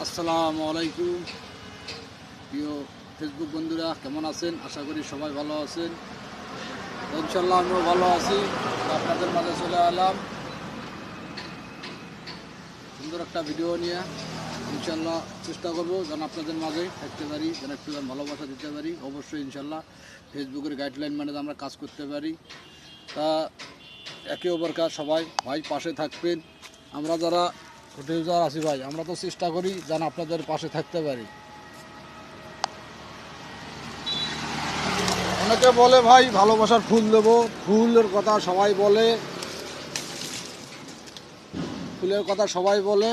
আসসালামু আলাইকুম প্রিয় ফেসবুক বন্ধুরা, কেমন আছেন? আশা করি সবাই ভালো আছেন। ইনশাল্লাহ আমরাও ভালো আছি। আপনাদের মাঝে চলে এলাম সুন্দর একটা ভিডিও নিয়ে। ইনশাল্লাহ চেষ্টা করব যেন আপনাদের মাঝে থাকতে পারি, যেন একটু ভালোবাসা দিতে পারি। অবশ্যই ইনশাল্লাহ ফেসবুকের গাইডলাইন মানে আমরা কাজ করতে পারি। তা একে অপরকার সবাই ভাই পাশে থাকবেন। আমরা যারা ছোট ইউজার আছি ভাই, আমরা তো চেষ্টা করি যেন আপনাদের পাশে থাকতে পারি। অনেকে বলে ভাই ভালোবাসার ফুল দেবো, ফুলের কথা সবাই বলে, ফুলের কথা সবাই বলে।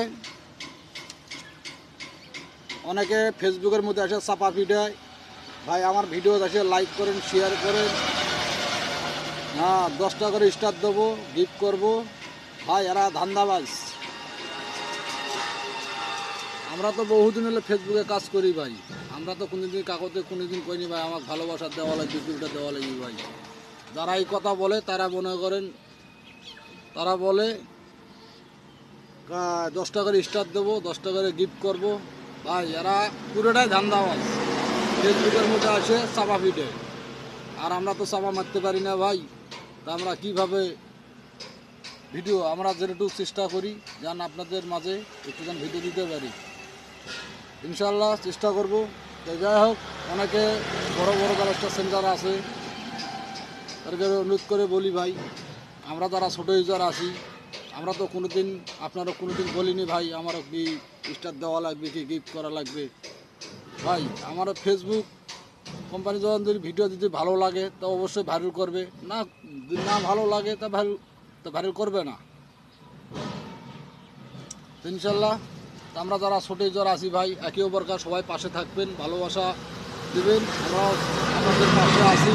অনেকে ফেসবুকের মধ্যে এসে চাপা পিটায়, ভাই আমার ভিডিও এসে লাইক করেন, শেয়ার করেন, হ্যাঁ 10 টাকা করে স্টার দেবো, গিফট করবো। ভাই এরা ধান্দাবাজ। আমরা তো বহুদিন হলে ফেসবুকে কাজ করি ভাই, আমরা তো কোনোদিন কাগজে কোনোদিন কইনি ভাই আমার ভালোবাসার দেওয়া লাগবে, দুটা দেওয়া লাগবে ভাই। যারা এই কথা বলে তারা মনে করেন, তারা বলে 10 টাকা করে স্টার দেবো, 10 টাকা করে গিফট করবো। ভাই এরা পুরোটাই ধান্দাবাজ। ফেসবুকের মধ্যে আসে চাপা পিটে, আর আমরা তো চাপা মারতে পারি না ভাই। তা আমরা কীভাবে ভিডিও, আমরা যেটুকু চেষ্টা করি যেন আপনাদের মাঝে একটু যেন ভিডিও দিতে পারি। ইনশাল্লাহ চেষ্টা করব। তো যাই হোক, অনেকে বড় বড় যারা একটা সেন্টার আছে তাদেরকে অনুরোধ করে বলি ভাই, আমরা যারা ছোটো ইউজার আছি, আমরা তো কোনো দিন আপনারা কোনো দিন বলিনি ভাই আমারও কি স্টার দেওয়া লাগবে, কি গিফট করা লাগবে। ভাই আমার ফেসবুক কোম্পানি যখন যদি ভিডিও যদি ভালো লাগে তা অবশ্যই ভাইরাল করবে, না যদি না ভালো লাগে তা ভাইরাল করবে না। ইনশাল্লাহ আমরা যারা ছোটো ইউজার আছি ভাই, একে অপরকার সবাই পাশে থাকবেন, ভালোবাসা দেবেন। আমরা আপনাদের পাশে আছি।